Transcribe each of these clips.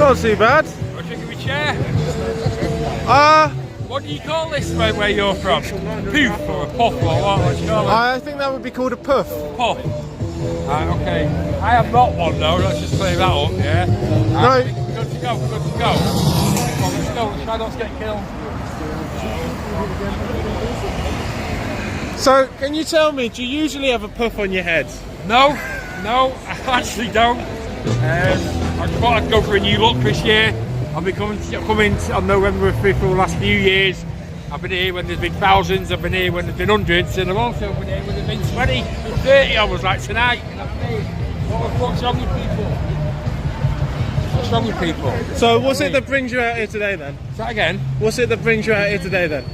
Not too bad. I'll drink of a chair. What do you call this where you're from? Poof or a puff or what do you call it? I think that would be called a puff. Puff. Okay. I have not one though, let's just clear that up, yeah? No. Good to go, good to go. Well, let's go, let's try not to get killed. So, can you tell me, do you usually have a puff on your head? No, I actually don't. I thought I'd go for a new look this year. I've been coming on November 5th for the last few years. I've been here when there's been thousands, I've been here when there's been hundreds, and I've also been here when there's been 20, 30 of us like tonight. You know what I mean? What's wrong with people? What's wrong with people? So what's it that brings you out here today then? Say that again? What's it that brings you out here today then?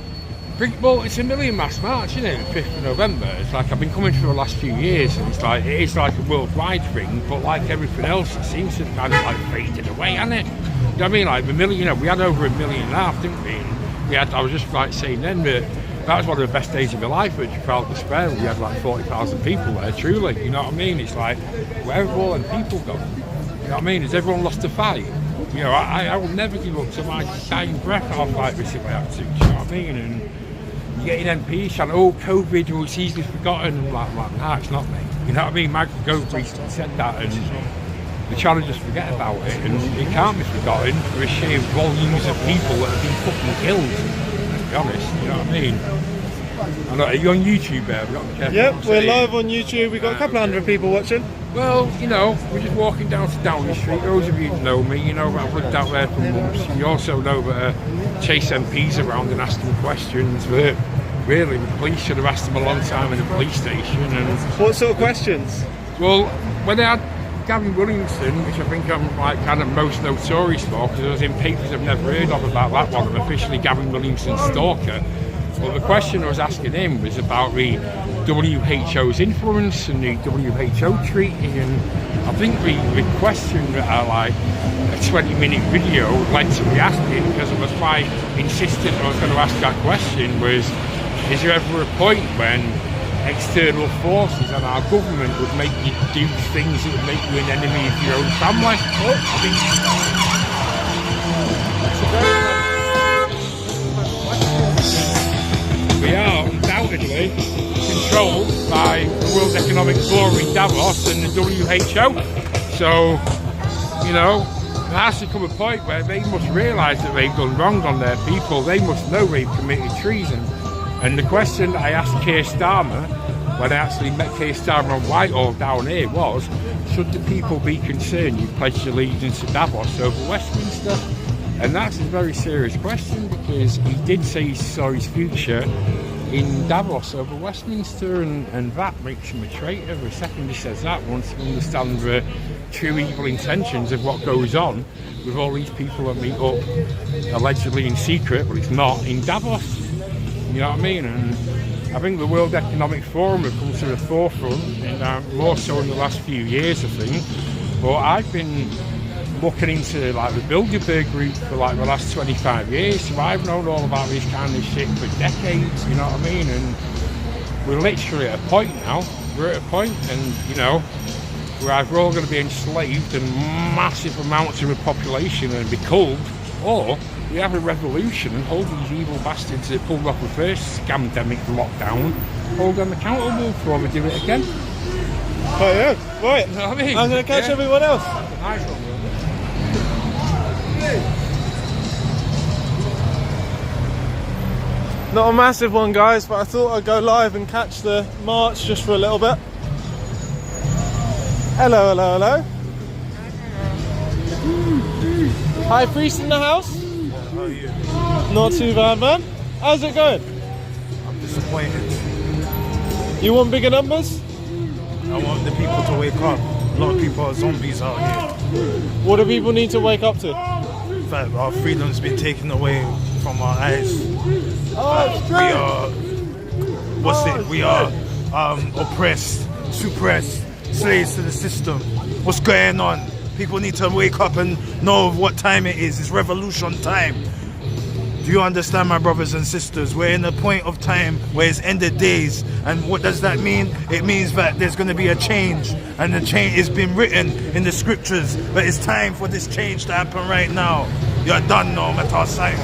Well, it's a million mass march, isn't it? The 5th of November. It's like I've been coming for the last few years, and it is like a worldwide thing. But like everything else, it seems to kind of like faded away, hasn't it? You know what I mean? Like the million, we had over 1.5 million, didn't we? And I was just like saying then that was one of the best days of my life at Trafalgar Square. We had like 40,000 people there, truly. You know what I mean? It's like where have all them people gone? You know what I mean? Has everyone lost a fight? You know, I will never give up to my dying breath. I'll fight this if I have to. Do you know what I mean? And getting MPs saying, oh, COVID was easily forgotten. I'm like, nah, it's not me. You know what I mean? Michael Gove recently said that, and they're trying to just forget about it, and it can't be forgotten for the sheer volumes of people that have been fucking killed. Let's be honest, you know what I mean? I know, are you on YouTube there? Yep, we're live on YouTube. We've got a couple of hundred people watching. Well, you know, we're just walking down to Downing Street. Those of you who know me, you know that I've lived out there for months. You also know that I chase MPs around and ask them questions. But really, the police should have asked them a long time in the police station. And what sort of questions? Well, when they had Gavin Williamson, which I think I'm like kind of most notorious for, because I was in papers I've never heard of about that one. I'm officially Gavin Williamson's stalker. Well, the question I was asking him was about the WHO's influence and the WHO treaty, and I think the question that like a 20-minute video led to me asking, because I was quite insistent I was going to ask that question, was, is there ever a point when external forces and our government would make you do things that would make you an enemy of your own family? We are undoubtedly controlled by the World Economic Forum in Davos and the WHO. So, you know, there has to come a point where they must realise that they've done wrong on their people. They must know they've committed treason. And the question that I asked Keir Starmer, when I actually met Keir Starmer on Whitehall down here, was, should the people be concerned you pledged allegiance to Davos over Westminster? And that's a very serious question, because he did say he saw his future in Davos over Westminster, and that makes him a traitor. The second he says that, once he understands the true evil intentions of what goes on with all these people that meet up allegedly in secret, but it's not, in Davos. You know what I mean? And I think the World Economic Forum have come to the forefront, and more so in the last few years, I think. But I've been looking into like the Bilderberg group for like the last 25 years, so I've known all about this kind of shit for decades, you know what I mean? And we're literally at a point now, and you know, we're either all going to be enslaved and massive amounts of the population and be culled, or we have a revolution and hold these evil bastards that pulled off the first scamdemic lockdown, hold them accountable for when we do it again. Oh yeah, right. You know what I mean? I'm going to catch everyone else. Nice one. Not a massive one, guys, but I thought I'd go live and catch the march just for a little bit. Hello, hello, hello. Hi, priest in the house. How are you? Not too bad, man. How's it going? I'm disappointed. You want bigger numbers? I want the people to wake up. A lot of people are zombies out here. What do people need to wake up to? In fact, our freedom's been taken away from our eyes. We are oppressed, suppressed, slaves to the system. What's going on? People need to wake up and know what time it is. It's revolution time. Do you understand, my brothers and sisters? We're in a point of time where it's end of days. And what does that mean? It means that there's going to be a change. And the change has been written in the scriptures. But it's time for this change to happen right now. You're done now, Metal Science.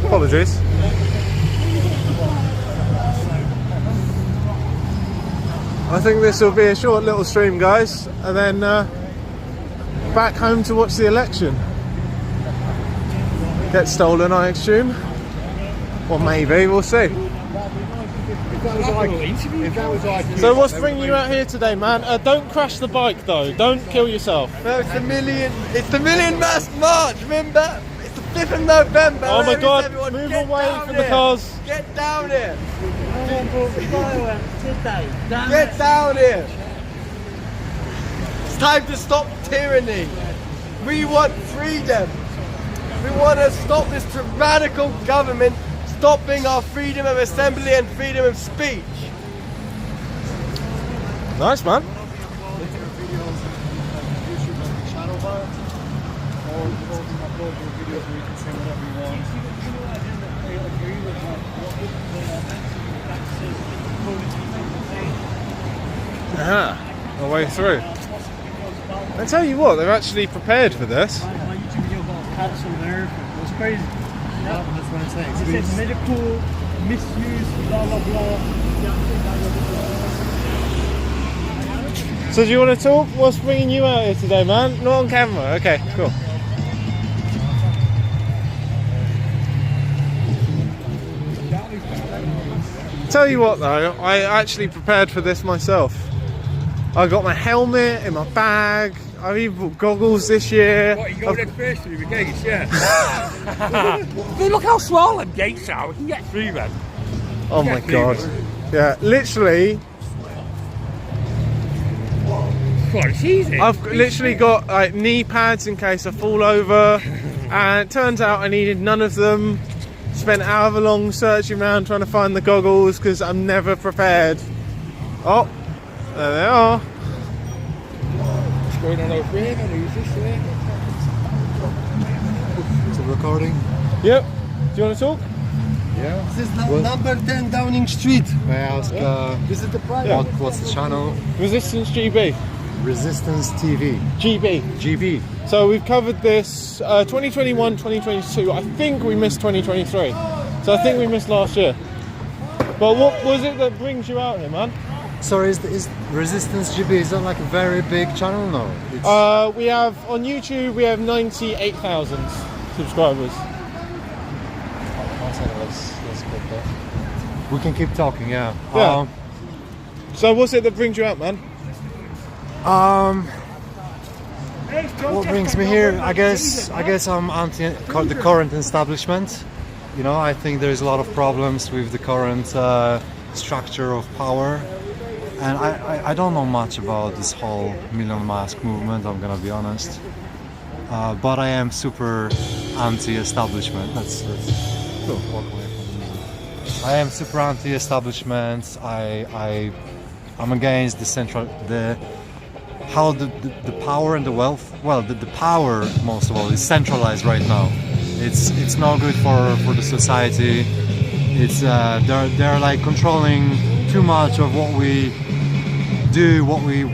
Apologies. I think this will be a short little stream, guys, and then back home to watch the election. Get stolen, I assume. Or maybe, we'll see. So what's bringing you out here today, man? Don't crash the bike though, don't kill yourself. No, it's the Million Mask March, remember? It's the 5th of November. Oh my Where is God, everyone? move Get away down from the here. cars. Get down here. Damn Get it. down here. It's time to stop tyranny. We want freedom. We want to stop this tyrannical government stopping our freedom of assembly and freedom of speech. Nice, man. Our way through. I tell you what, they're actually prepared for this. My YouTube video got cancelled and everything. It was crazy. Yeah, that's what I'm saying. It said medical misuse, blah blah blah. So do you want to talk? What's bringing you out here today, man? Not on camera. Okay, cool. Tell you what though, I actually prepared for this myself. I got my helmet in my bag. I've even bought goggles this year. What, you go there first through the gates, yeah? Hey, look how small them gates are. We can get through them. Oh my god. Yeah, literally, God, it's easy. I've literally got like knee pads in case I fall over. And it turns out I needed none of them. Spent however long searching around trying to find the goggles because I'm never prepared. Oh, there they are. What's going on over here? And who's this there? It's a recording. Yep. Do you want to talk? Yeah. This is number 10 Downing Street. May I ask This is the private. what's the channel? Resistance GB. Resistance TV. GB. GB. So we've covered this 2021, 2022. I think we missed 2023. So I think we missed last year. But what was it that brings you out here, man? Sorry, is Resistance GB, is that like a very big channel? No. It's, We have on YouTube we have 98,000 subscribers. one second, let's get that. We can keep talking, yeah. Yeah. So what's it that brings you out, man? What brings me here? I guess I'm anti the current establishment. You know, I think there's a lot of problems with the current structure of power, and I don't know much about this whole Million Mask movement. I'm gonna be honest, but I am super anti-establishment. Let's walk away from the music. I am super anti-establishment. I'm against how the power and the wealth, well, the power most of all is centralized right now. It's not good for the society. It's they're like controlling too much of what we do, what we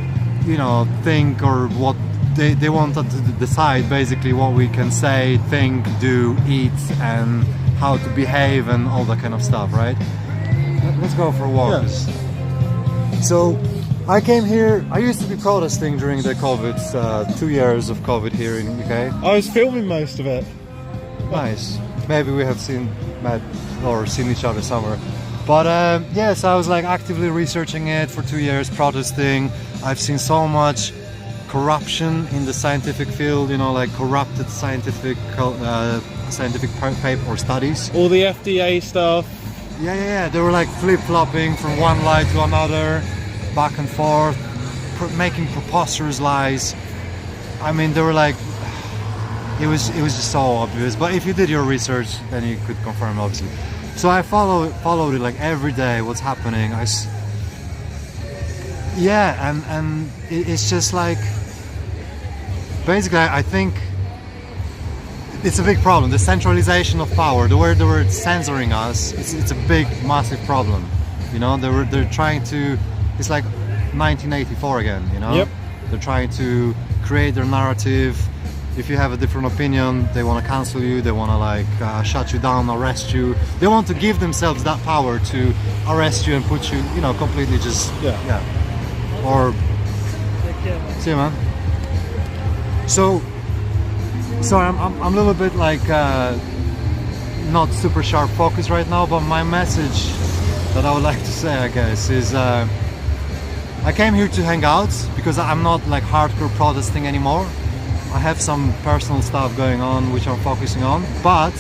think, or what they want to decide basically what we can say, think, do, eat, and how to behave and all that kind of stuff, right? Let's go for a walk. Yes. So I came here. I used to be protesting during the COVID, 2 years of COVID here in UK. I was filming most of it. Nice. Maybe we have met or seen each other somewhere. But yes, I was like actively researching it for 2 years, protesting. I've seen so much corruption in the scientific field. Like corrupted scientific paper or studies. All the FDA stuff. Yeah. They were like flip-flopping from one lie to another, back and forth, making preposterous lies. I mean, they were like, it was just so obvious. But if you did your research, then you could confirm, obviously. So I followed it like every day. What's happening? And it's just like basically I think it's a big problem. The centralization of power, the way they were censoring us, it's a big, massive problem. You know, they're trying to. It's like 1984 again. You know, Yep. They're trying to create their narrative. If you have a different opinion, they want to cancel you. They want to like shut you down, arrest you. They want to give themselves that power to arrest you and put you, you know, completely just Yeah. Or see you, man. So I'm a little bit like not super sharp focus right now, but my message that I would like to say, I guess, is I came here to hang out because I'm not like hardcore protesting anymore. I have some personal stuff going on which I'm focusing on, but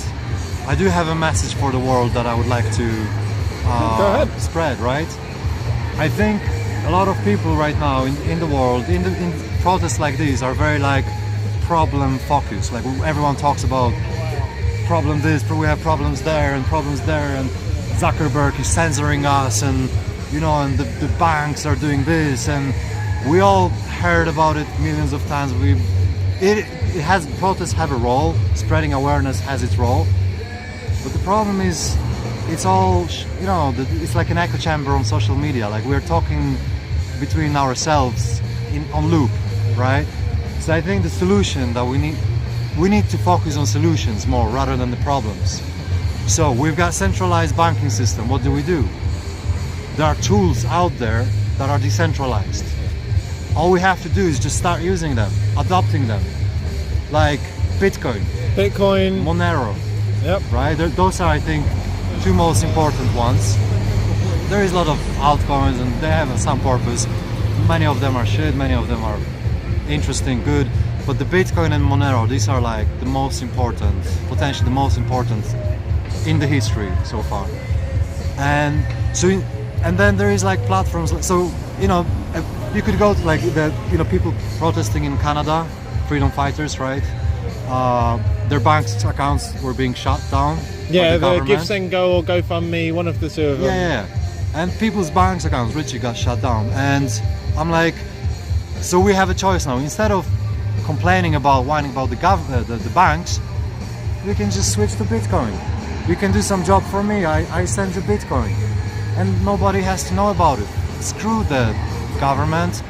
I do have a message for the world that I would like to Go ahead. spread, right? I think a lot of people right now in the world, in protests like these, are very like problem focused. Like everyone talks about problem this, we have problems there, and Zuckerberg is censoring us, and you know, and the banks are doing this, and we all heard about it millions of times. Protests have a role, spreading awareness has its role, but the problem is it's all, you know, it's like an echo chamber on social media. Like we're talking between ourselves on loop, right? So I think the solution that we need to focus on solutions more rather than the problems. So we've got centralized banking system. What do? There are tools out there that are decentralized. All we have to do is just start using them, adopting them, like Bitcoin, Monero, Yep. right? Those are, I think, two most important ones. There is a lot of altcoins and they have some purpose. Many of them are shit, many of them are interesting, good. But the Bitcoin and Monero, these are like the most important, potentially the most important in the history so far. And so, and then there is like platforms. So, you know, you could go to like people protesting in Canada, freedom fighters, right? Their bank accounts were being shut down. Yeah, by the the GiveSendGo or GoFundMe, one of the two of them. Yeah. And people's bank accounts literally got shut down. And I'm like, so we have a choice now. Instead of complaining about, whining about the banks, we can just switch to Bitcoin. You can do some job for me. I send you Bitcoin, and nobody has to know about it. Screw the government.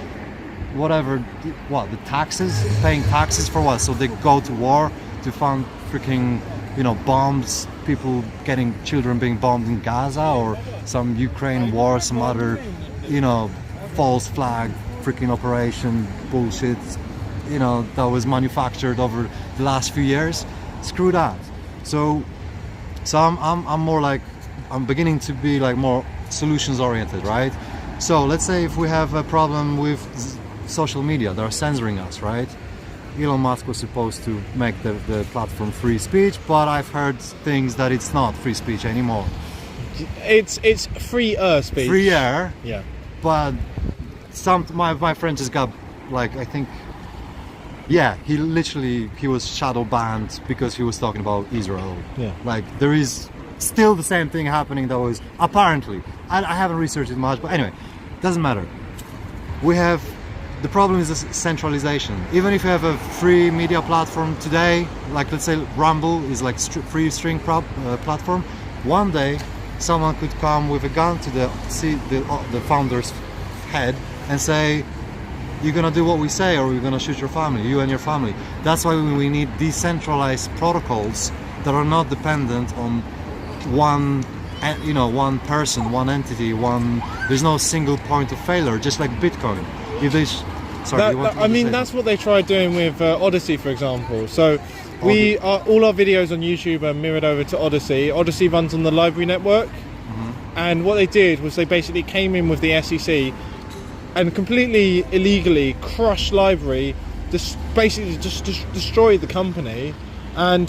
Whatever. What, the taxes? Paying taxes for what? So they go to war to fund freaking, bombs, children being bombed in Gaza, or some Ukraine war, some other, false flag freaking operation bullshit, that was manufactured over the last few years. Screw that. So I'm more like, I'm beginning to be like more solutions oriented, right? So let's say if we have a problem with social media, they're censoring us, right? Elon Musk was supposed to make the platform free speech, but I've heard things that it's not free speech anymore. It's free speech. Free air. Yeah. But my friend just got, like, I think, yeah, he was shadow banned because he was talking about Israel. Yeah. Like, there is still the same thing happening that was apparently. I haven't researched it much, but anyway, doesn't matter. The problem is the centralization. Even if you have a free media platform today, like let's say Rumble is like free string platform, one day someone could come with a gun to the founder's head and say, you're gonna do what we say, or we're gonna shoot your family, you and your family. That's why we need decentralized protocols that are not dependent on one person, one entity, there's no single point of failure, just like Bitcoin. If they that's what they tried doing with Odyssey, for example. So all our videos on YouTube are mirrored over to Odyssey. Odyssey runs on the Library Network, and what they did was they basically came in with the SEC and completely illegally crushed Library, basically just destroyed the company, and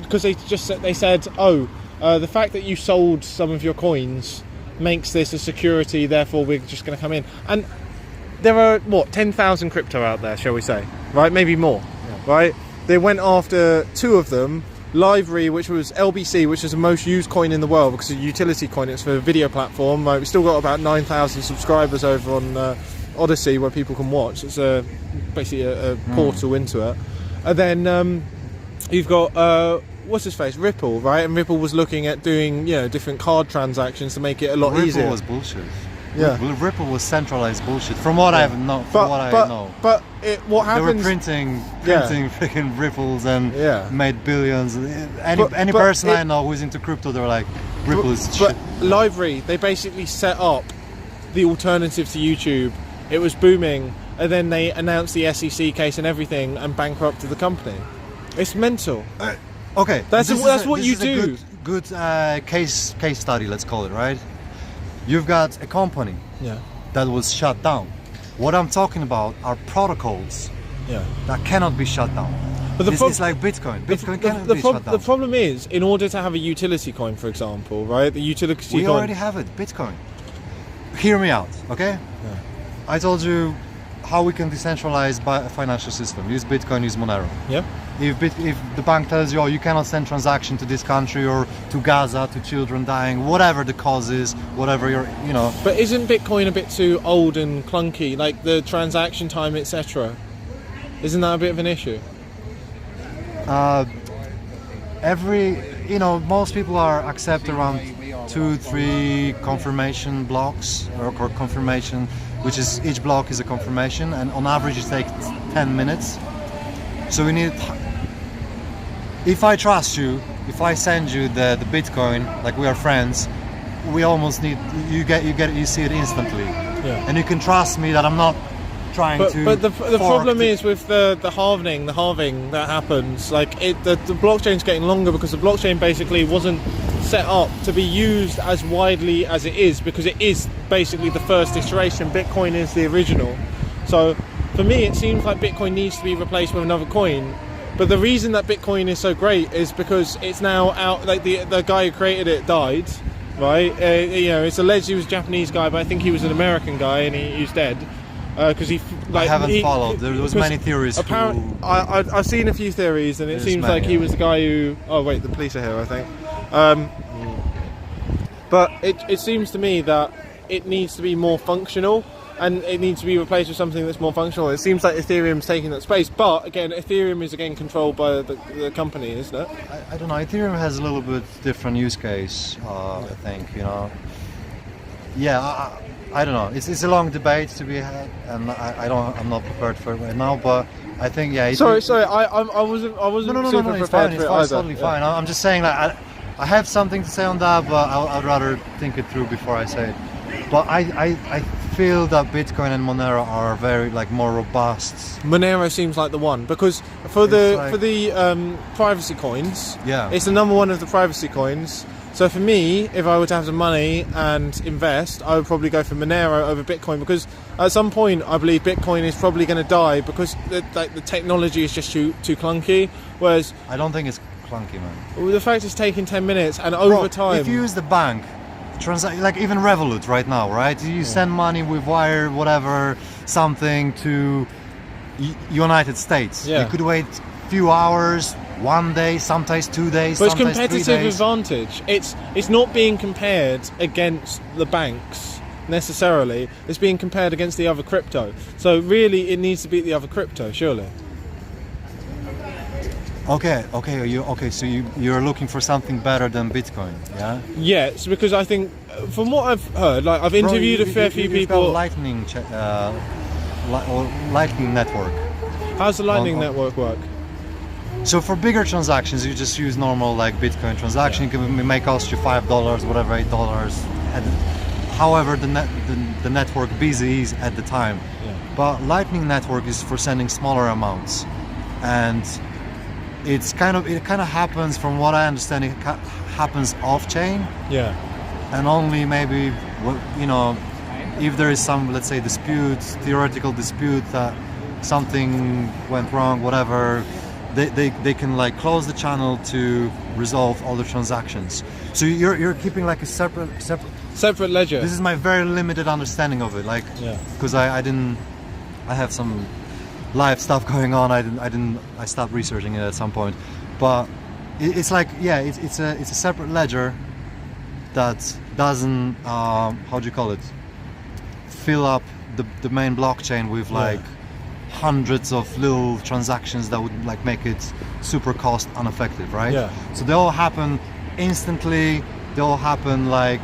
because they said, the fact that you sold some of your coins makes this a security, therefore we're just going to come in. And there are 10,000 crypto out there, shall we say, right? Maybe more, right? They went after two of them Livery, which was LBC, which is the most used coin in the world because it's a utility coin. It's for a video platform. We've still got about 9,000 subscribers over on Odyssey where people can watch. It's basically a portal into it. And then you've got what's his face, Ripple, right? And Ripple was looking at doing different card transactions to make it a lot easier. Ripple was bullshit. Yeah. Ripple was centralized bullshit. From what I know, But what they were happens? printing freaking ripples and Yeah. made billions. Any but person it- I know who's into crypto, they're like, Ripple is shit. But Livery, they basically set up the alternative to YouTube. It was booming, and then they announced the SEC case and everything, and bankrupted the company. It's mental. Okay, That's this that's is a- what this you is a do. Good case study, let's call it, right? You've got a company Yeah, that was shut down. What I'm talking about are protocols yeah. that cannot be shut down. But the It's like Bitcoin. Bitcoin cannot be shut down. The problem is, in order to have a utility coin, for example, right? The utility We coin. already have it, Bitcoin. Hear me out, okay? I told you how we can decentralize a financial system. Use Bitcoin, use Monero. Yeah. If the bank tells you, oh, you cannot send transaction to this country or to Gaza, to children dying, whatever the cause is, whatever But isn't Bitcoin a bit too old and clunky, like the transaction time, etc.? Isn't that a bit of an issue? most people accept around 2-3 confirmation blocks or confirmation, which is each block is a confirmation, and on average it takes 10 minutes. So we need. If I trust you, if I send you the Bitcoin, like we are friends, we almost need you see it instantly, and you can trust me that I'm not trying to. But the fork problem is with the halving that happens. Like the blockchain's getting longer because the blockchain basically wasn't set up to be used as widely as it is, because it is basically the first iteration. Bitcoin is the original. So for me, it seems like Bitcoin needs to be replaced with another coin. But the reason that Bitcoin is so great is because it's now out. Like the guy who created it died, right? It's alleged he was a Japanese guy, but I think he was an American guy, and he's dead. Because I haven't followed. There was many theories. Apparently, I've seen a few theories, and it seems like he was the guy who. Oh wait, the police are here, I think. But it seems to me that it needs to be more functional, and it needs to be replaced with something that's more functional. It seems like Ethereum's taking that space, but again, Ethereum is controlled by the company, isn't it? I don't know. Ethereum has a little bit different use case. I think Yeah, I don't know. It's a long debate to be had, and I'm not prepared for it right now. But I think Sorry, I wasn't super It's prepared fine. for It's it fine, either. it's totally fine. I'm just saying that I have something to say on that, but I'd rather think it through before I say it. But I feel that Bitcoin and Monero are very more robust. Monero seems like the one, because for the privacy coins, Yeah. it's the number one of the privacy coins. So for me, if I were to have some money and invest, I would probably go for Monero over Bitcoin, because at some point I believe Bitcoin is probably going to die because the technology is just too clunky. Whereas I don't think it's clunky, man. the fact it's taking 10 minutes and over Bro, time. if you use the bank, like even Revolut right now, right? You send money with wire, whatever, something to United States. Yeah. You could wait few hours, 1 day, sometimes 2 days, But it's sometimes 3 competitive days. advantage. It's not being compared against the banks necessarily. It's being compared against the other crypto. So really, it needs to beat the other crypto, surely. Okay. So you're looking for something better than Bitcoin, yeah? Yes, because I think, from what I've heard, like I've interviewed a fair few you've got people. Lightning Lightning network. How's the Lightning on- network work? So for bigger transactions, you just use normal Bitcoin transaction. It may cost you $5, whatever, $8. However, the network busy is at the time. Yeah. But Lightning network is for sending smaller amounts, and it kind of happens, from what I understand, it happens off chain, Yeah. and only maybe if there is some, let's say, theoretical dispute that something went wrong, whatever. They can close the channel to resolve all the transactions. So you're keeping a separate ledger. This is my very limited understanding of it, Yeah. because I have some live stuff going on. I stopped researching it at some point, but it's like, yeah, it's a separate ledger that doesn't how do you call it, fill up the main blockchain with like hundreds of little transactions that would like make it super cost ineffective, right? Yeah. So they all happen instantly. They all happen like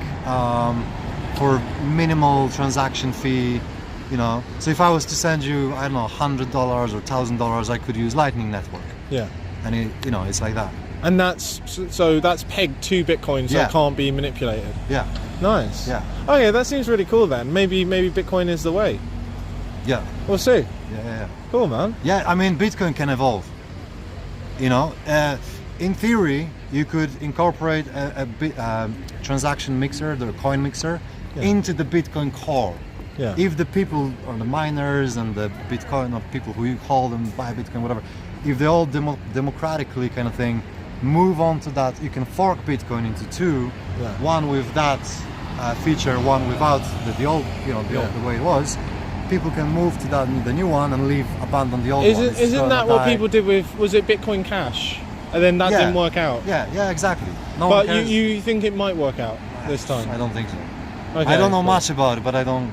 for minimal transaction fee, you know. So if I was to send you, I don't know, $100 or $1,000, I could use Lightning Network, Yeah. and it, you know, it's like that. And that's so that's pegged to Bitcoin, so Yeah. it can't be manipulated. Yeah, Nice. Yeah. Okay, that seems really cool then. Maybe Bitcoin is the way. yeah, We'll see. yeah. Cool, man. Yeah, I mean, Bitcoin can evolve. You know, in theory, you could incorporate a transaction mixer, the coin mixer, into the Bitcoin core. Yeah. If the people, or the miners and the Bitcoin, or people who you call them buy Bitcoin, whatever, if they all democratically kind of thing move on to that, you can fork Bitcoin into two, one with that feature, one without the old, you know, the way it was. People can move to the new one and abandon the old one. Isn't that what people did with, was it Bitcoin Cash? And then that didn't work out. Yeah, exactly. No But one cares. you think it might work out this time? I don't think so. Okay, I don't know cool. much about it, but I don't.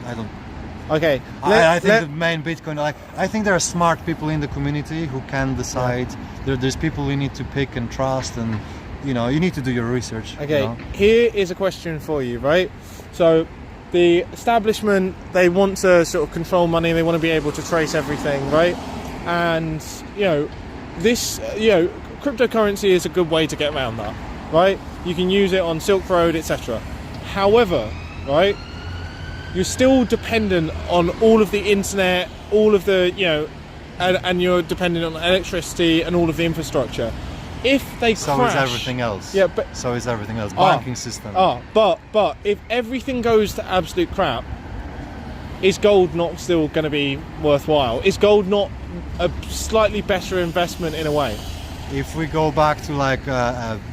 Okay. I think the main Bitcoin, like, I think there are smart people in the community who can decide. There's people you need to pick and trust, and you know, you need to do your research. Okay, You know? here is a question for you, right? So, the establishment, they want to sort of control money, they want to be able to trace everything, right? And, you know, this, you know, cryptocurrency is a good way to get around that, right? You can use it on Silk Road, etc. However, right, you're still dependent on all of the internet, all of the, you know, and you're dependent on electricity and all of the infrastructure. If they So crash, is everything else. Yeah, but so is everything else. Banking system. but if everything goes to absolute crap, is gold not still going to be worthwhile? Is gold not a slightly better investment in a way? If we go back to like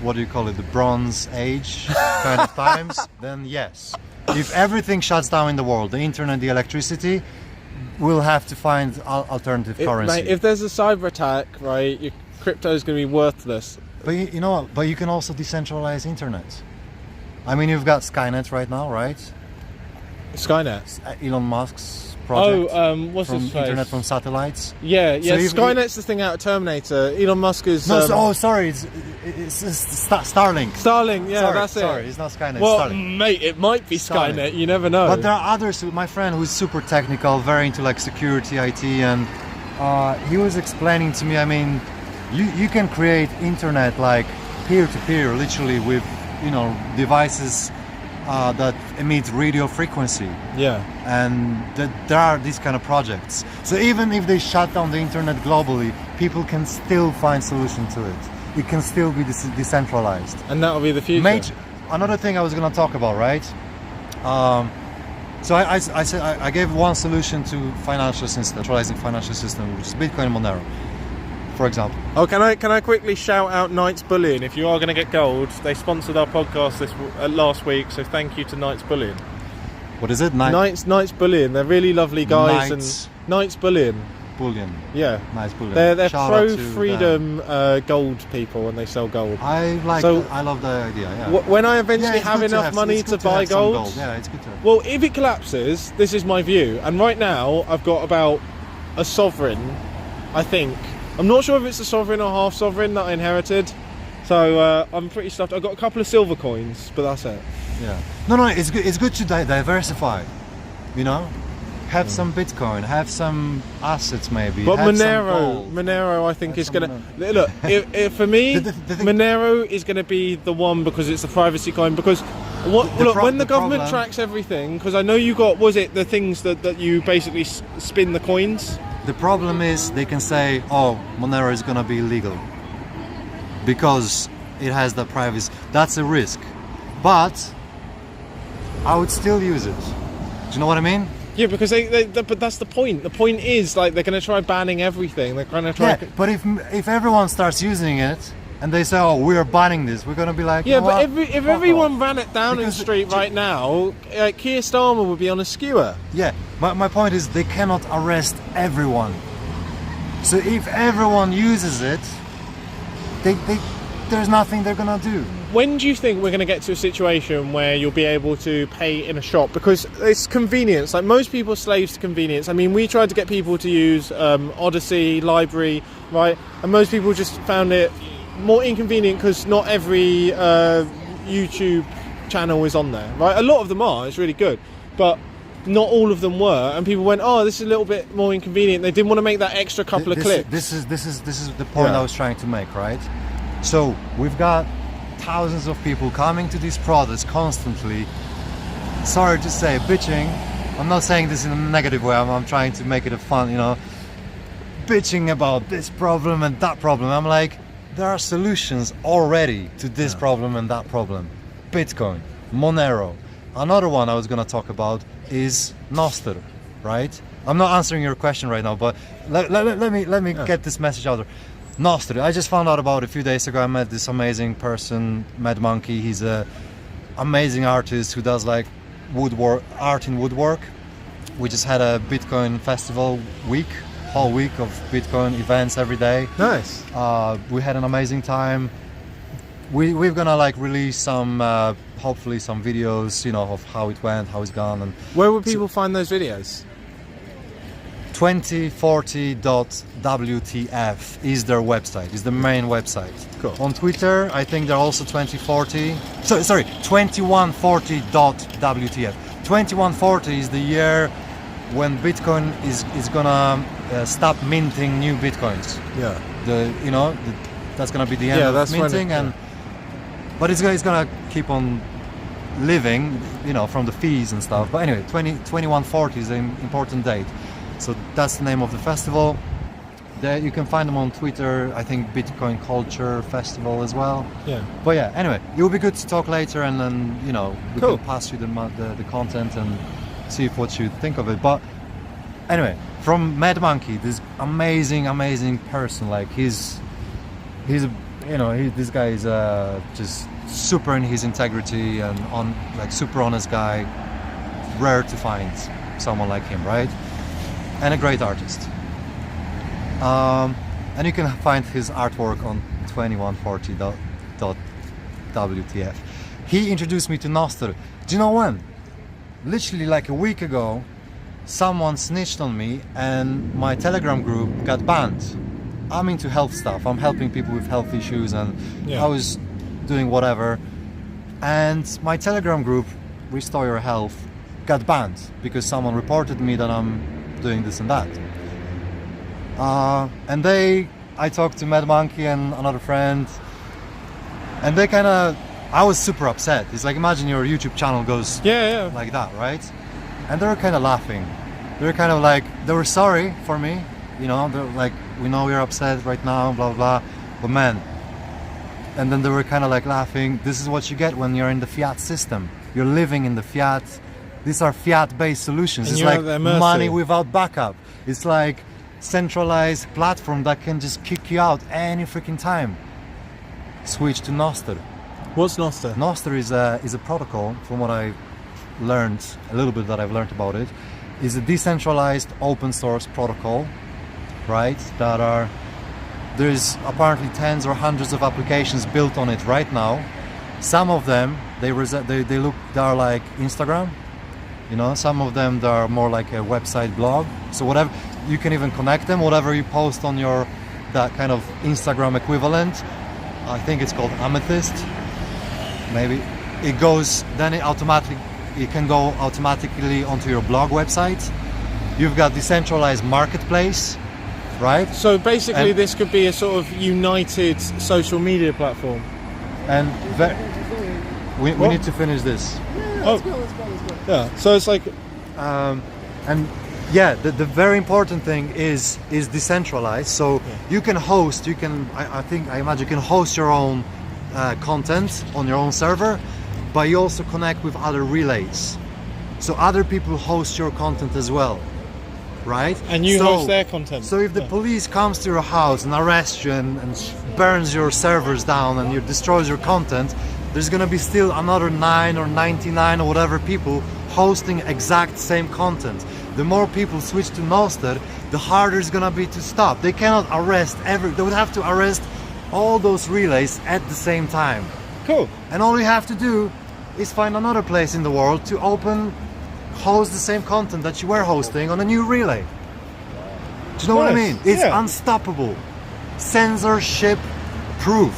what do you call it, the Bronze Age kind of times, then yes. If everything shuts down in the world, the internet, the electricity, we'll have to find alternative currency. Mate, if there's a cyber attack, right, your crypto is going to be worthless. But you know what? But you can also decentralize internet. I mean, you've got Skynet right now, right? Skynet. Elon Musk's project. What's from his face? internet from satellites. Yeah. if- Skynet's the thing out of Terminator. Elon Musk is. No, sorry, it's Starlink. Starlink. Yeah, sorry, that's it. Sorry, it's not Skynet. Well, it's Starlink. mate, it might be Starlink. Skynet. You never know. But there are others. My friend who's super technical, very into like security, IT, and he was explaining to me. I mean, you can create internet like peer-to-peer, literally with devices that emit radio frequency. Yeah. And there are these kind of projects. So even if they shut down the internet globally, people can still find solution to it. It can still be decentralized. And that'll be the future. Another thing I was going to talk about, right? So I said I gave one solution to centralizing financial system, which is Bitcoin and Monero, for example. Oh, can I quickly shout out Knights Bullion? If you are going to get gold, they sponsored our podcast last week, so thank you to Knights Bullion. What is it? Knights Bullion. They're really lovely guys. Knights. And Knights Bullion. Bullion. Yeah. Nice bullion. They're Shout out to pro-freedom gold people, and they sell gold. I love the idea. Yeah. When I eventually it's have good to enough money it's to good buy have some gold, Yeah, it's good to have. well, if it collapses, this is my view. And right now, I've got about a sovereign, I think. I'm not sure if it's a sovereign or half sovereign that I inherited. So I'm pretty stuffed. I've got a couple of silver coins, but that's it. Yeah. No, it's good. It's good to diversify. You know, have some Bitcoin, have some assets maybe. But have some gold. Monero, I think Have is some gonna look. For me, The thing- Monero is gonna be the one because it's the privacy coin. Because when the government problem- tracks everything, because I know you got the things that you basically spin the coins. The problem is they can say, "Oh, Monero is gonna be illegal," because it has the privacy. That's a risk, but I would still use it. Do you know what I mean? Yeah, because but that's the point. The point is like they're going to try banning everything. They're going to try. Yeah, but if everyone starts using it and they say, "Oh, we are banning this," we're gonna be like, Yeah, "You know but what? if Fuck everyone off." ran it down in the Because street right now, Keir Starmer would be on a skewer. Yeah, my point is they cannot arrest everyone. So if everyone uses it, they there's nothing they're gonna do. When do you think we're going to get to a situation where you'll be able to pay in a shop? Because it's convenience. Like, most people are slaves to convenience. I mean, we tried to get people to use Odyssey, Library, right? And most people just found it more inconvenient because not every YouTube channel is on there, right? A lot of them are. It's really good, but not all of them were. And people went, "Oh, this is a little bit more inconvenient." They didn't want to make that extra couple of clicks. This is the point I was trying to make, right? So we've got thousands of people coming to these products constantly. Sorry to say, bitching. I'm not saying this in a negative way. I'm trying to make it a fun, bitching about this problem and that problem. I'm like, there are solutions already to this problem and that problem. Bitcoin, Monero. Another one I was gonna talk about is Nostr, right? I'm not answering your question right now, but let me get this message out there. Nostr, I just found out about it a few days ago. I met this amazing person, Mad Monkey. He's a amazing artist who does like art in woodwork. We just had a Bitcoin festival week, whole week of Bitcoin events every day. Nice. We had an amazing time. We're gonna like release some, hopefully some videos, of how it went, how it's gone, and Where would people find those videos? 2040.wtf is their website, is the main website. Cool. On Twitter, I think they're also 2040. Sorry, 2140.wtf. 2140 is the year when Bitcoin is gonna stop minting new Bitcoins. Yeah. That's gonna be the end of minting, but it's gonna keep on living, from the fees and stuff. But anyway, 2140 is an important date. So that's the name of the festival. There you can find them on Twitter. I think Bitcoin Culture Festival as well. Yeah. But yeah, anyway, it will be good to talk later, and then we Cool. can pass you the content and see what you think of it. But anyway, from Mad Monkey, this amazing person. Like this guy is just super in his integrity and super honest guy. Rare to find someone like him, right? And a great artist. And you can find his artwork on 2140.wtf. He introduced me to Nostr. Do you know when? Literally like a week ago, someone snitched on me and my Telegram group got banned. I'm into health stuff. I'm helping people with health issues, and I was doing whatever. And my Telegram group, Restore Your Health, got banned because someone reported me that I'm doing this and that. And I talked to Mad Monkey and another friend, and I was super upset. It's like, imagine your YouTube channel goes like that, right? And they were kind of laughing. They were kind of like, they were sorry for me, they're like, we know you're upset right now, blah, blah, but man. And then they were kind of like laughing. This is what you get when you're in the fiat system. You're living in the fiat. These are fiat-based solutions. It's like money without backup. It's like centralized platform that can just kick you out any freaking time. Switch to Nostr. What's Nostr? Nostr is a protocol, from what I learned, a little bit that I've learned about it, is a decentralized open source protocol, right? There's apparently tens or hundreds of applications built on it right now. Some of them they are like Instagram, some of them they are more like a website blog. So whatever, you can even connect them, whatever you post on that kind of Instagram equivalent. I think it's called Amethyst. Maybe it can go automatically onto your blog website. You've got decentralized marketplace, right? So basically, this could be a sort of united social media platform. And we need to finish this. Let's go. Yeah. So it's like, the very important thing is decentralized. So you can host. I imagine you can host your own content on your own server, but you also connect with other relays. So other people host your content as well, right? And you host their content. So if the police comes to your house and arrests you and burns your servers down and destroys your content, there's gonna be still another 9 or 99 or whatever people hosting exact same content. The more people switch to Nostr, the harder it's gonna be to stop. They cannot arrest they would have to arrest all those relays at the same time. Cool. And all you have to do is find another place in the world to host the same content that you were hosting on a new relay. Do you know what I Nice. mean? It's Yeah. unstoppable. Censorship proof.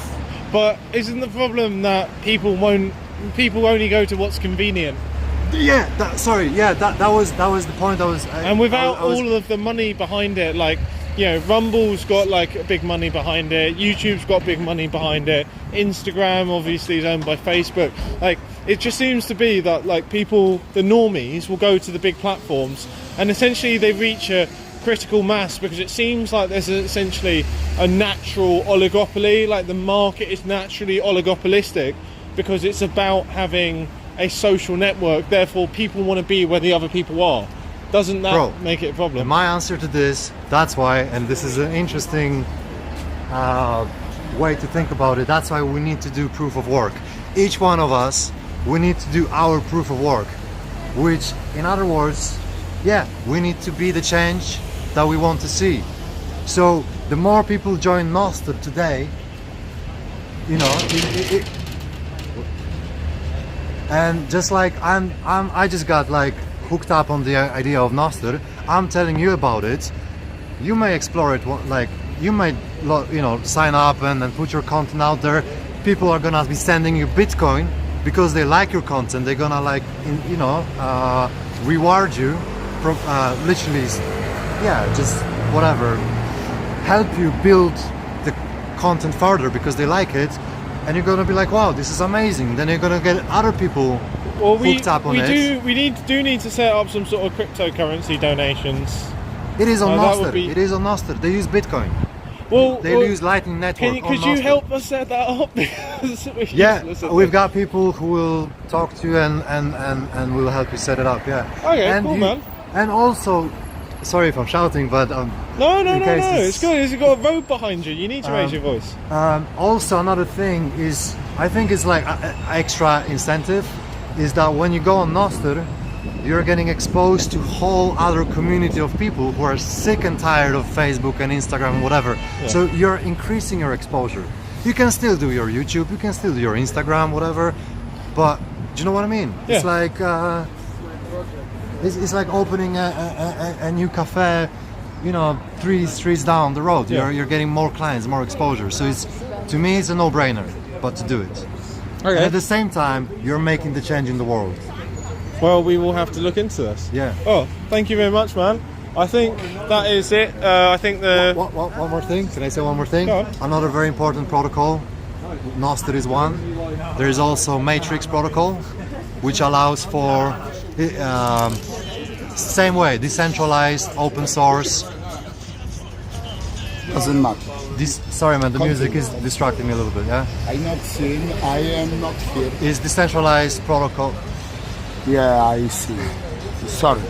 But isn't the problem that people only go to what's convenient? Yeah, that was the point I was. And without I was- all of the money behind it, like, you know, Rumble's got like big money behind it, YouTube's got big money behind it, Instagram obviously is owned by Facebook. Like, it just seems to be that like people, the normies, will go to the big platforms and essentially they reach a critical mass because it seems like there's essentially a natural oligopoly, like the market is naturally oligopolistic because it's about having a social network, therefore people want to be where the other people are. Doesn't that Bro, make it a problem? My answer to this, that's why, and this is an interesting way to think about it, that's why we need to do proof of work. Each one of us, we need to do our proof of work, which in other words, yeah, we need to be the change that we want to see. So the more people join Nostr today, you know, and just like I just got like hooked up on the idea of Nostr. I'm telling you about it. You may explore it, like you might, you know, sign up and put your content out there. People are gonna be sending you Bitcoin because they like your content. They're gonna like, you know, reward you, literally, yeah, just whatever, help you build the content further because they like it. And you're gonna be like, wow, this is amazing. Then you're gonna get other people hooked up on it. We need to set up some sort of cryptocurrency donations. It is on that would Nostr. be- It is on Nostr. They use Bitcoin. Well, They use Lightning Network. could you help us set that up? Because we're Yeah, useless at we've this. got people who will talk to you and will help you set it up. Yeah. Okay, and cool, man. And also, sorry if I'm shouting, but No, in case it's good. It's got a road behind you. You need to raise your voice. Also, another thing is, I think it's like a extra incentive, is that when you go on Nostr, you're getting exposed to whole other community of people who are sick and tired of Facebook and Instagram and whatever. So you're increasing your exposure. You can still do your YouTube, you can still do your Instagram, whatever, but do you know what I mean? Yeah. It's like it's like opening a new cafe, you know, 3 streets down the road. Yeah. You're getting more clients, more exposure. So it's, to me, it's a no-brainer, but to do it. Okay. And at the same time, you're making the change in the world. Well, we will have to look into this. Yeah. Oh, thank you very much, man. I think that is it. I think the One more thing. Can I say one more thing? Go on. Another very important protocol. Nostr is one. There is also Matrix protocol, which allows for same way, decentralized, open source. Doesn't matter. Sorry, man. The music is distracting me a little bit. Yeah. I'm not seeing. I am not here. Is decentralized protocol. Yeah, I see. Sorry.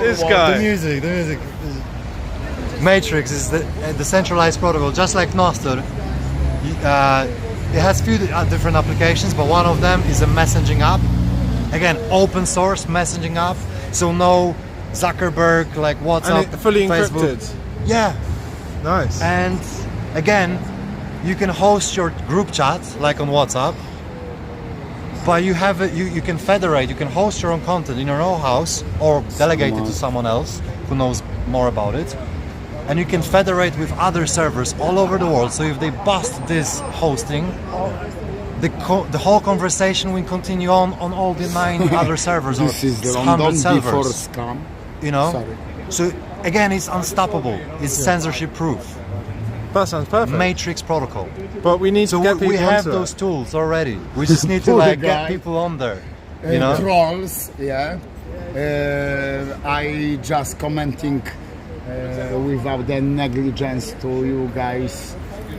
this guy. The music. Matrix is the decentralized protocol, just like Nostr. It has few different applications, but one of them is a messaging app. Again, open source messaging app, so no Zuckerberg like WhatsApp, And it fully Facebook. encrypted. Yeah, Nice. and again, you can host your group chat like on WhatsApp, but you have it. You can federate. You can host your own content in your own house or delegate it to someone else who knows more about it. And you can federate with other servers all over the world. So if they bust this hosting, the whole conversation will continue on all the 9 other servers or This is 100 London before servers. scam. You know. Sorry. So again, it's unstoppable. It's censorship proof. That sounds perfect. Matrix protocol. But we need So to get people we have onto those it. tools already. We just need to Poor like guy. get people on there. You know. Trolls, yeah. I just commenting without the negligence to you guys.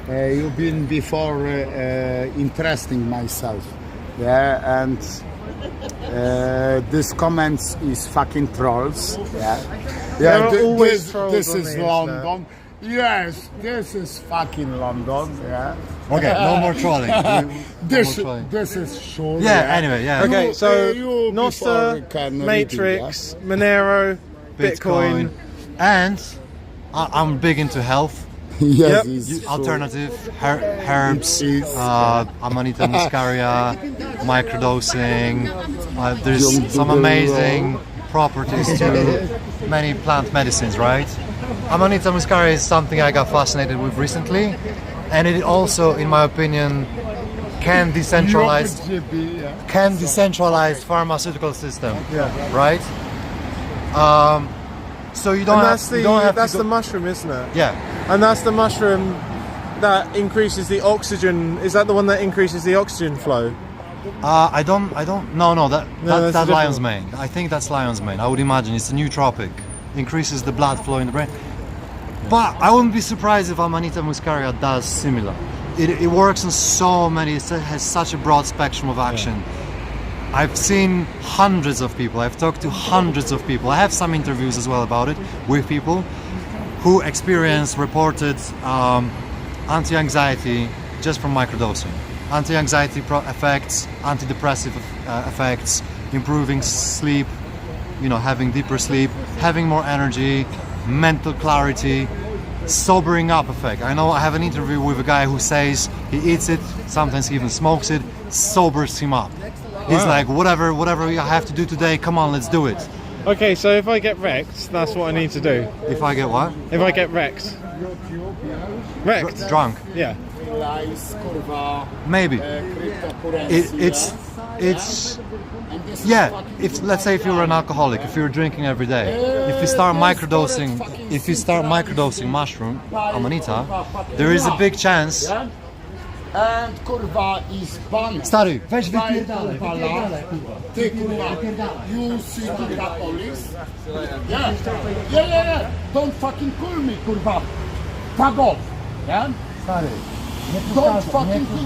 You've been before interesting myself, yeah, and this comments is fucking trolls, yeah. There are thi- always this, trolls this on is the internet. London. Yes, this is fucking London, yeah. Okay, no more trolling. This more trolling. this is sure. Yeah, anyway, yeah. Okay, You- so you Nostr, before can Matrix, Monero, Bitcoin. And I'm big into health. Yes, Yep. it's Alternative herbs, It's- Amanita muscaria, microdosing. There's Young some Doodle. amazing properties to many plant medicines, right? Amanita muscaria is something I got fascinated with recently, and it also, in my opinion, can decentralize pharmaceutical system. Yeah. Right. So you don't And have, that's you don't have that's to the go, mushroom, isn't it? yeah. And that's the mushroom that increases the oxygen. Is that the one that increases the oxygen flow? I don't. No, that's that's a different lion's one. mane. I think that's lion's mane. I would imagine it's a nootropic, increases the blood flow in the brain. But I wouldn't be surprised if Amanita muscaria does similar. It works on so many. It has such a broad spectrum of action. I've seen hundreds of people. I've talked to hundreds of people. I have some interviews as well about it with people who experienced reported anti-anxiety just from microdosing. Anti-anxiety effects, antidepressive effects, improving sleep, having deeper sleep, having more energy, mental clarity, sobering up effect. I know I have an interview with a guy who says he eats it, sometimes he even smokes it, sobers him up. He's like, whatever I have to do today, come on, let's do it. Okay, so if I get wrecked, that's what I need to do. If I get what? If I get wrecked. Wrecked? Drunk. Yeah. Maybe. It's yeah. If let's say if you're an alcoholic, if you're drinking every day, if you start microdosing mushroom Amanita, there is a big chance. And kurwa is ban. Stary, weź Wypierdalaj. Ty kurwa, you see kurwa police? Yeah. Don't fucking call me kurwa. Fuck off. Yeah? Don't fucking call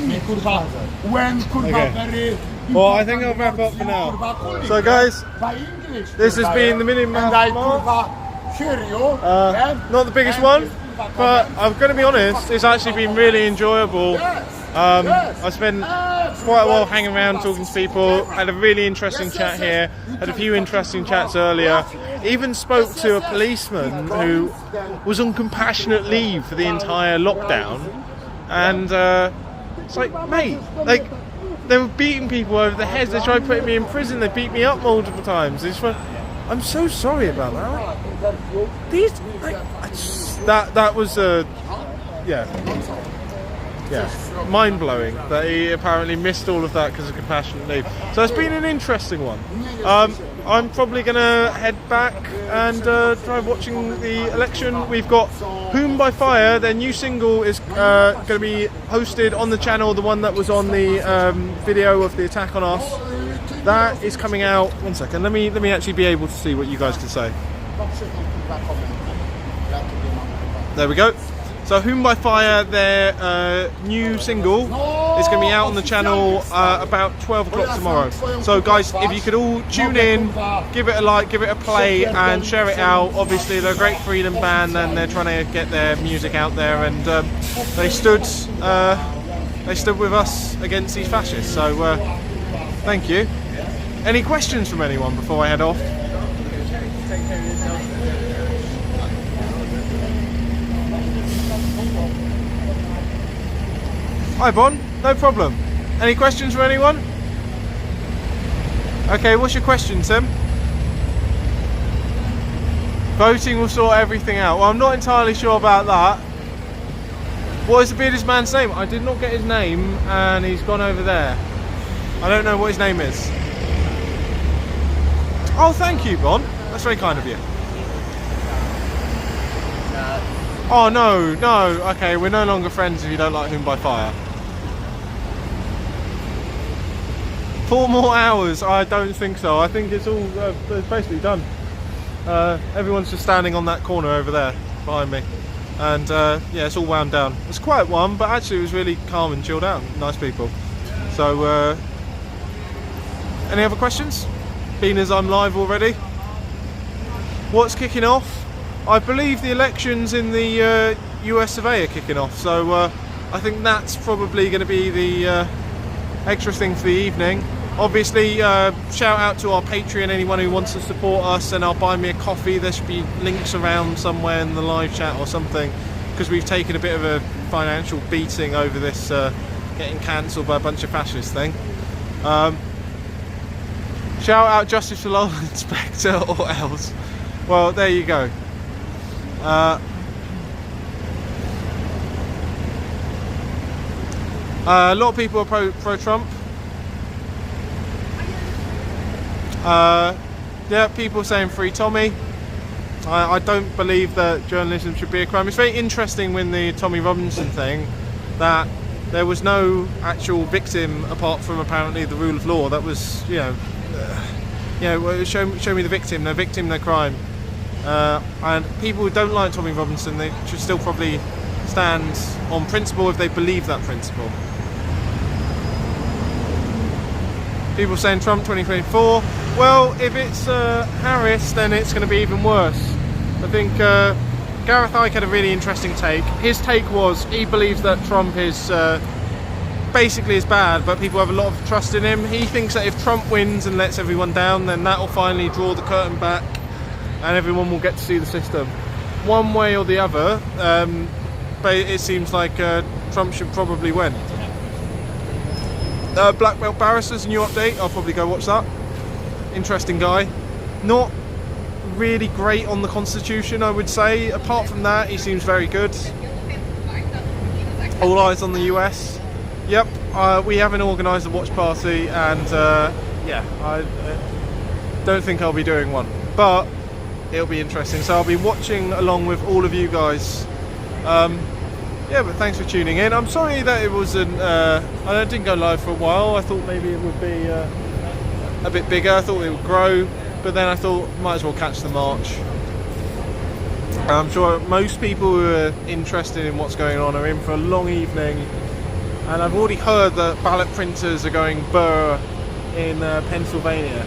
me kurwa. When kurwa Okay. very. Well, I think I'll wrap up for now. Kurwa, call me. So, guys, By English. this has been the Minute And I Mark. kurwa hear you. Yeah? Not the biggest And one, this kurwa but comment. I'm going to be honest, it's actually been really enjoyable. Yes. I spent quite a while hanging around talking to people, had a really interesting chat here, had a few interesting chats earlier, even spoke to a policeman who was on compassionate leave for the entire lockdown, and it's like, mate, like, they were beating people over the heads, they tried putting me in prison, they beat me up multiple times. It's like, I'm so sorry about that. These, like, that was mind blowing that he apparently missed all of that because of compassionate leave. So it's been an interesting one. I'm probably gonna head back and try watching the election. We've got Whom by Fire. Their new single is gonna be hosted on the channel, the one that was on the video of the attack on us. That is coming out. One second. Let me actually be able to see what you guys can say. There we go. So Whom by Fire, their new single is going to be out on the channel about 12 o'clock tomorrow. So guys, if you could all tune in, give it a like, give it a play and share it out. Obviously they're a great freedom band and they're trying to get their music out there, and they stood with us against these fascists. So thank you. Any questions from anyone before I head off? Hi Bon, no problem. Any questions from anyone? Okay, what's your question, Tim? Voting will sort everything out. Well, I'm not entirely sure about that. What is the bearded man's name? I did not get his name and he's gone over there. I don't know what his name is. Oh, thank you, Bon. That's very kind of you. Oh, no. Okay, we're no longer friends if you don't like Whom by Fire. 4 more hours? I don't think so. I think it's all it's basically done. Everyone's just standing on that corner over there behind me. And yeah, it's all wound down. It's a quiet one, but actually it was really calm and chilled out. Nice people. So, any other questions? Being as I'm live already. What's kicking off? I believe the elections in the US of A are kicking off. So I think that's probably going to be the extra thing for the evening. Obviously, shout out to our Patreon, anyone who wants to support us, and I'll buy me a coffee. There should be links around somewhere in the live chat or something, because we've taken a bit of a financial beating over this getting cancelled by a bunch of fascists thing. Shout out Justice for Lowell Inspector or else. Well, there you go. A lot of people are pro-Trump. Yeah, people saying free Tommy. I don't believe that journalism should be a crime. It's very interesting when the Tommy Robinson thing, that there was no actual victim apart from apparently the rule of law. That was, show me the victim, no victim, no crime. And people who don't like Tommy Robinson, they should still probably stand on principle if they believe that principle. People saying Trump 2024. Well, if it's Harris, then it's going to be even worse. I think Gareth Icke had a really interesting take. His take was he believes that Trump is basically is bad, but people have a lot of trust in him. He thinks that if Trump wins and lets everyone down, then that will finally draw the curtain back and everyone will get to see the system. One way or the other, but it seems like Trump should probably win. Black Belt Barristers, new update. I'll probably go watch that. Interesting guy. Not really great on the Constitution, I would say. Apart from that, he seems very good. All eyes on the US. Yep, we haven't organised a watch party, and I don't think I'll be doing one, but it'll be interesting. So I'll be watching along with all of you guys. Yeah, but thanks for tuning in. I'm sorry that it wasn't. I didn't go live for a while. I thought maybe it would be a bit bigger. I thought it would grow, but then I thought might as well catch the march. I'm sure most people who are interested in what's going on are in for a long evening, and I've already heard that ballot printers are going burr in Pennsylvania.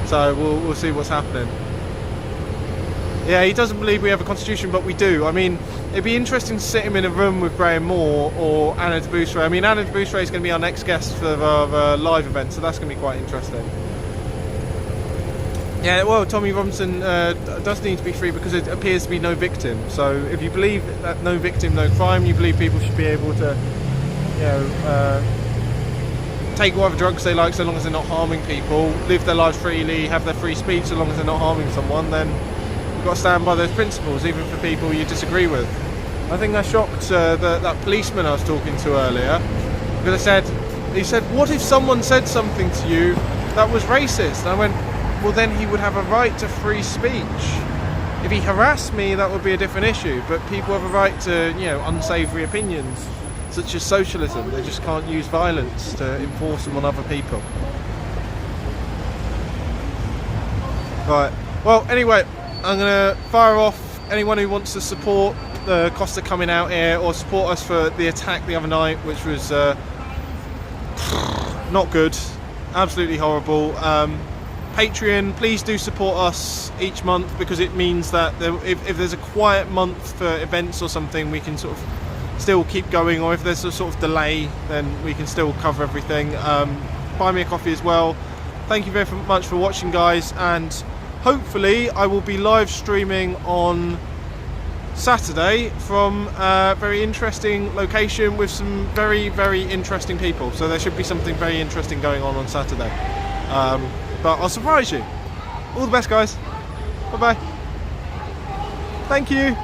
So we'll see what's happening. Yeah, he doesn't believe we have a constitution, but we do. I mean, it'd be interesting to sit him in a room with Graham Moore or Anna Debusray. I mean, Anna Debusray is going to be our next guest for our live event, so that's going to be quite interesting. Yeah, well, Tommy Robinson does need to be free because it appears to be no victim. So if you believe that no victim, no crime, you believe people should be able to, take whatever drugs they like so long as they're not harming people, live their lives freely, have their free speech so long as they're not harming someone, then you've got to stand by those principles, even for people you disagree with. I think that shocked that policeman I was talking to earlier, because he said, what if someone said something to you that was racist? And I went, well, then he would have a right to free speech. If he harassed me, that would be a different issue, but people have a right to, unsavoury opinions, such as socialism. They just can't use violence to enforce them on other people. Right, well, anyway, I'm going to fire off. Anyone who wants to support the Costa coming out here or support us for the attack the other night, which was not good, absolutely horrible. Patreon, please do support us each month, because it means that if there's a quiet month for events or something, we can sort of still keep going, or if there's a sort of delay, then we can still cover everything. Buy me a coffee as well. Thank you very much for watching, guys, and hopefully I will be live streaming on Saturday from a very interesting location with some very, very interesting people. So there should be something very interesting going on Saturday. But I'll surprise you. All the best, guys. Bye-bye. Thank you.